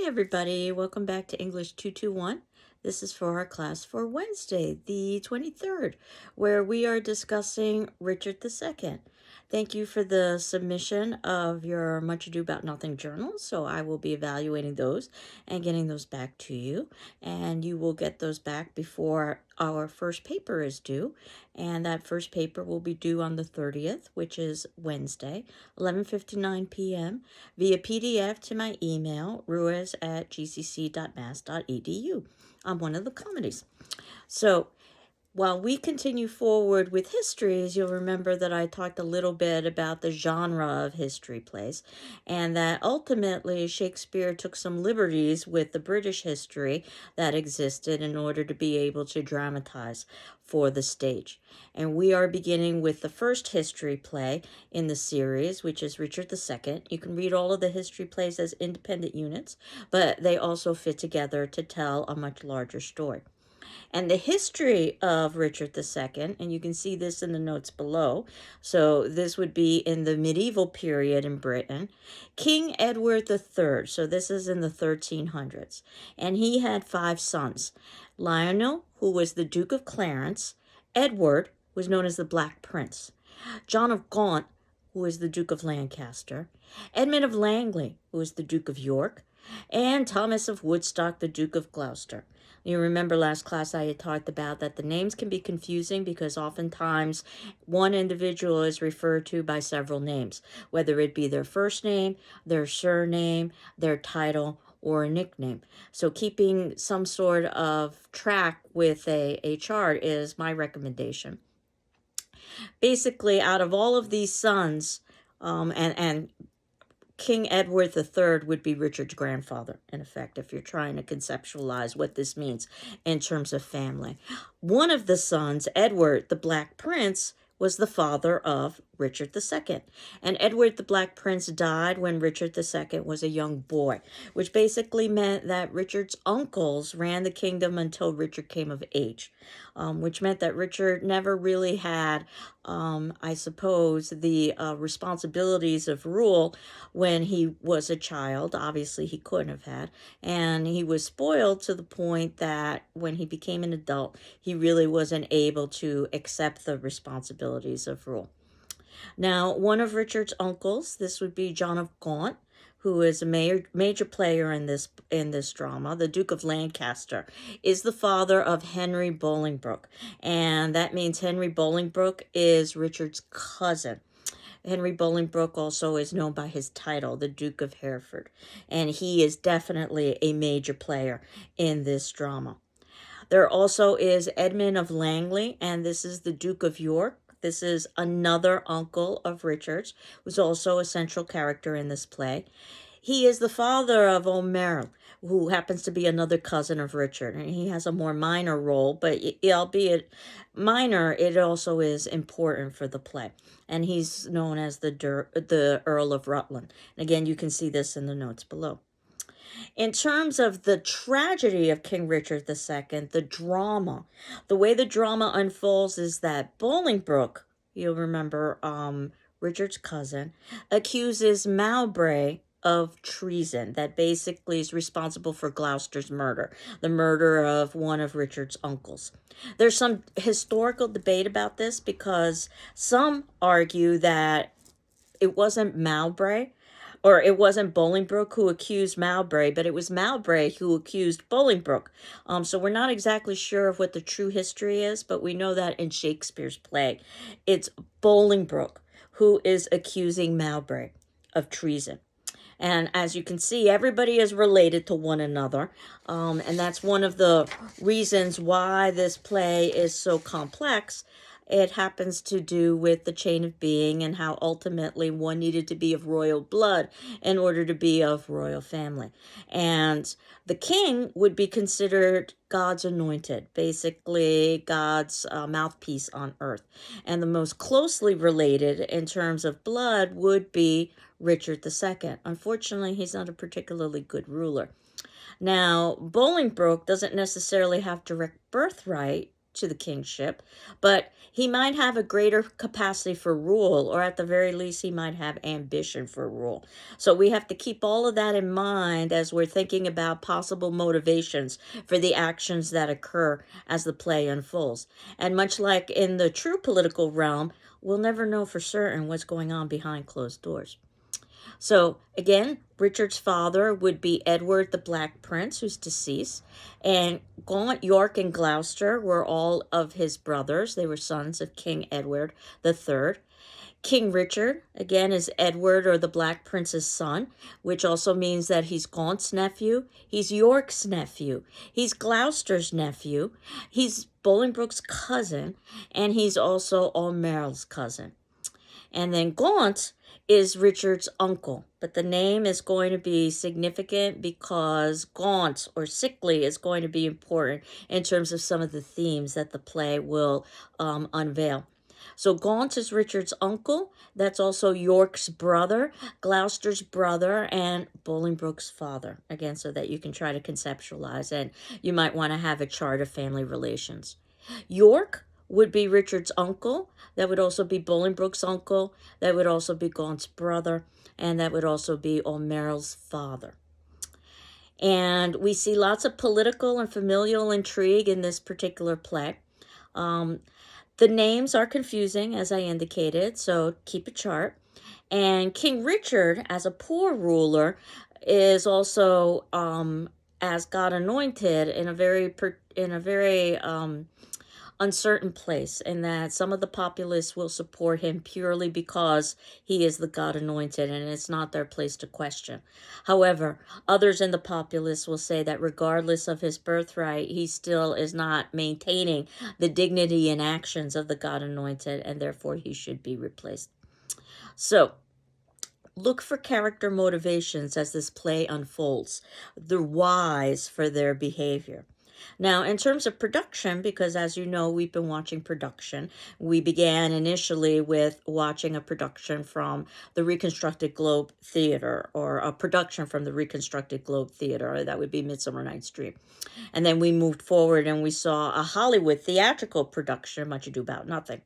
everybody. Welcome back to English 221. This is for our class for Wednesday, the 23rd, where we are discussing Richard II. Thank you for the submission of your Much Ado About Nothing journals. So I will be evaluating those and getting those back to you. And you will get those back before our first paper is due. And that first paper will be due on the 30th, which is Wednesday, 11:59 p.m. via PDF to my email, ruiz@gcc.mass.edu. I'm one of the committees. So while we continue forward with histories, you'll remember that I talked a little bit about the genre of history plays, and that ultimately Shakespeare took some liberties with the British history that existed in order to be able to dramatize for the stage. And we are beginning with the first history play in the series, which is Richard II. You can read all of the history plays as independent units, but they also fit together to tell a much larger story. And the history of Richard II, and you can see this in the notes below. So this would be in the medieval period in Britain. King Edward III, so this is in the 1300s, and he had 5 sons. Lionel, who was the Duke of Clarence. Edward was known as the Black Prince. John of Gaunt, who was the Duke of Lancaster. Edmund of Langley, who was the Duke of York. And Thomas of Woodstock, the Duke of Gloucester. You remember last class I had talked about that the names can be confusing because oftentimes one individual is referred to by several names, whether it be their first name, their surname, their title, or a nickname. So keeping some sort of track with a chart is my recommendation. Basically, out of all of these sons, and King Edward III would be Richard's grandfather, in effect, if you're trying to conceptualize what this means in terms of family. One of the sons, Edward the Black Prince, was the father of Richard II. And Edward the Black Prince died when Richard II was a young boy, which basically meant that Richard's uncles ran the kingdom until Richard came of age, which meant that Richard never really had, I suppose, the responsibilities of rule when he was a child. Obviously, he couldn't have had. And he was spoiled to the point that when he became an adult, he really wasn't able to accept the responsibilities of rule. Now, one of Richard's uncles, this would be John of Gaunt, who is a major player in this drama. The Duke of Lancaster is the father of Henry Bolingbroke, and that means Henry Bolingbroke is Richard's cousin. Henry Bolingbroke also is known by his title, the Duke of Hereford, and he is definitely a major player in this drama. There also is Edmund of Langley, and this is the Duke of York. This is another uncle of Richard's, who's also a central character in this play. He is the father of O'Merrill, who happens to be another cousin of Richard, and he has a more minor role, but albeit minor, it also is important for the play. And he's known as the Earl of Rutland. And again, you can see this in the notes below. In terms of the tragedy of King Richard II, the drama, the way the drama unfolds is that Bolingbroke, you'll remember, Richard's cousin, accuses Mowbray of treason, that basically is responsible for Gloucester's murder, the murder of one of Richard's uncles. There's some historical debate about this because some argue that it wasn't Mowbray, or it wasn't Bolingbroke who accused Mowbray, but it was Mowbray who accused Bolingbroke. So we're not exactly sure of what the true history is, but we know that in Shakespeare's play, it's Bolingbroke who is accusing Mowbray of treason. And as you can see, everybody is related to one another. And that's one of the reasons why this play is so complex. It happens to do with the chain of being and how ultimately one needed to be of royal blood in order to be of royal family. And the king would be considered God's anointed, basically God's mouthpiece on earth. And the most closely related in terms of blood would be Richard II. Unfortunately, he's not a particularly good ruler. Now, Bolingbroke doesn't necessarily have direct birthright to the kingship, but he might have a greater capacity for rule, or at the very least, he might have ambition for rule. So we have to keep all of that in mind as we're thinking about possible motivations for the actions that occur as the play unfolds. And much like in the true political realm, we'll never know for certain what's going on behind closed doors. So again, Richard's father would be Edward the Black Prince, who's deceased, and Gaunt, York, and Gloucester were all of his brothers. They were sons of King Edward III. King Richard, again, is Edward or the Black Prince's son, which also means that he's Gaunt's nephew, he's York's nephew, he's Gloucester's nephew, he's Bolingbroke's cousin, and he's also Aumerle's cousin. And then Gaunt is Richard's uncle, but the name is going to be significant because gaunt or sickly is going to be important in terms of some of the themes that the play will unveil. So Gaunt is Richard's uncle. That's also York's brother, Gloucester's brother, and Bolingbroke's father. Again, so that you can try to conceptualize, and you might want to have a chart of family relations. York would be Richard's uncle. That would also be Bolingbroke's uncle. That would also be Gaunt's brother. And that would also be Aumerle's father. And we see lots of political and familial intrigue in this particular play. The names are confusing, as I indicated, so keep a chart. And King Richard, as a poor ruler, is also as God anointed in a very uncertain place, in that some of the populace will support him purely because he is the God anointed, and it's not their place to question. However, others in the populace will say that regardless of his birthright, he still is not maintaining the dignity and actions of the God anointed, and therefore he should be replaced. So, look for character motivations as this play unfolds, the whys for their behavior. Now, in terms of production, because as you know, we've been watching production. We began initially with watching a production from the Reconstructed Globe Theater, or a production from the Reconstructed Globe Theater. That would be Midsummer Night's Dream. And then we moved forward and we saw a Hollywood theatrical production, Much Ado About Nothing.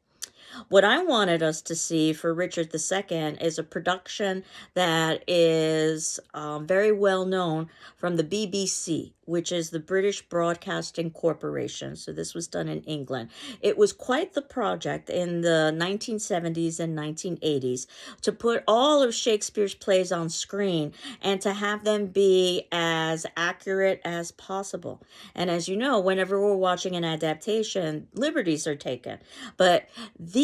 What I wanted us to see for Richard II is a production that is very well known from the BBC, which is the British Broadcasting Corporation. So this was done in England. It was quite the project in the 1970s and 1980s to put all of Shakespeare's plays on screen and to have them be as accurate as possible. And as you know, whenever we're watching an adaptation, liberties are taken. But the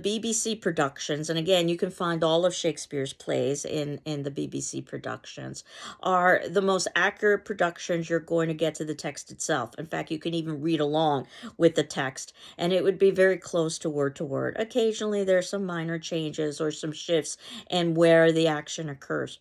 BBC productions, and again, you can find all of Shakespeare's plays in the BBC productions, are the most accurate productions you're going to get to the text itself. In fact, you can even read along with the text, and it would be very close to word. Occasionally, there's some minor changes or some shifts in where the action occurs.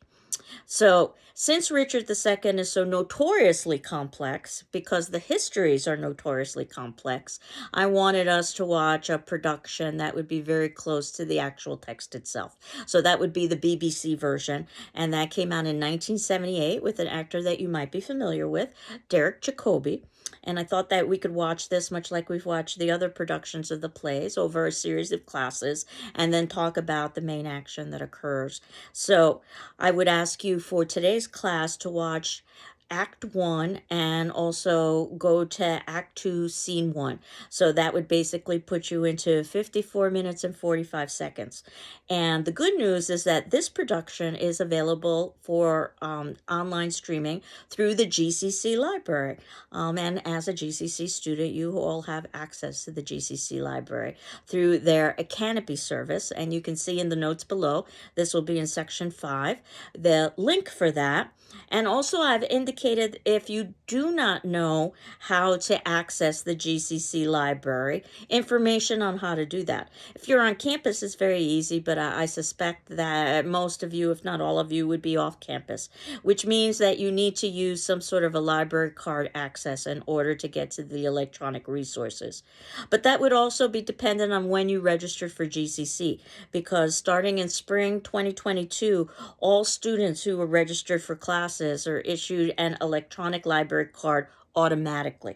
So, since Richard II is so notoriously complex, because the histories are notoriously complex, I wanted us to watch a production that would be very close to the actual text itself. So that would be the BBC version, and that came out in 1978 with an actor that you might be familiar with, Derek Jacobi. And I thought that we could watch this much like we've watched the other productions of the plays over a series of classes and then talk about the main action that occurs. So I would ask you for today's class to watch Act 1 and also go to Act 2, Scene 1. So that would basically put you into 54 minutes and 45 seconds. And the good news is that this production is available for online streaming through the GCC library. And as a GCC student, you all have access to the GCC library through their Canopy service. And you can see in the notes below, this will be in section 5, the link for that. And also I've indicated if you do not know how to access the GCC library, information on how to do that. If you're on campus, it's very easy, but I suspect that most of you, if not all of you, would be off campus, which means that you need to use some sort of a library card access in order to get to the electronic resources. But that would also be dependent on when you registered for GCC, because starting in spring 2022, all students who were registered for classes classes are issued an electronic library card automatically.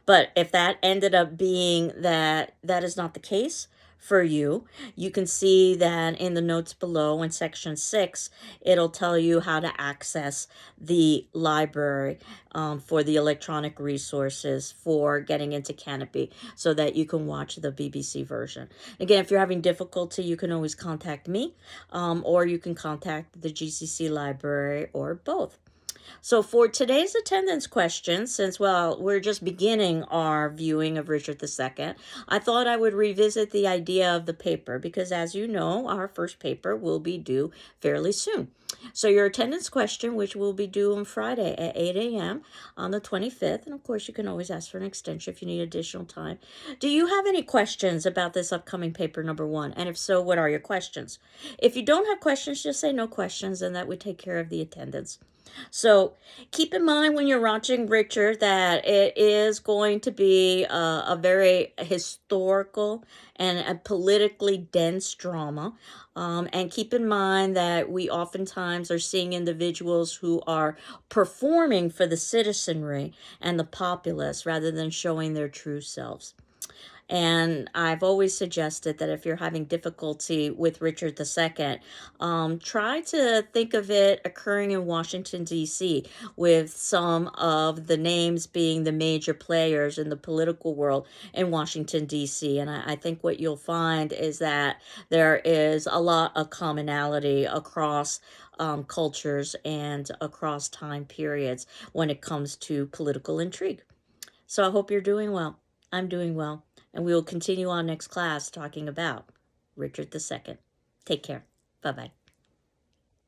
But if that ended up being that is not the case for you, you can see that in the notes below in section 6, it'll tell you how to access the library for the electronic resources for getting into Canopy so that you can watch the BBC version. Again, if you're having difficulty, you can always contact me or you can contact the GCC library or both. So for today's attendance question, since, well, we're just beginning our viewing of Richard II, I thought I would revisit the idea of the paper because, as you know, our first paper will be due fairly soon. So your attendance question, which will be due on Friday at 8 a.m. on the 25th, and of course you can always ask for an extension if you need additional time. Do you have any questions about this upcoming paper number 1? And if so, what are your questions? If you don't have questions, just say no questions and that would take care of the attendance. So keep in mind when you're watching Richard that it is going to be a very historical and a politically dense drama. And keep in mind that we oftentimes are seeing individuals who are performing for the citizenry and the populace rather than showing their true selves. And I've always suggested that if you're having difficulty with Richard II, try to think of it occurring in Washington, D.C., with some of the names being the major players in the political world in Washington, D.C. And I think what you'll find is that there is a lot of commonality across cultures and across time periods when it comes to political intrigue. So I hope you're doing well. I'm doing well. And we will continue on next class talking about Richard II. Take care. Bye-bye.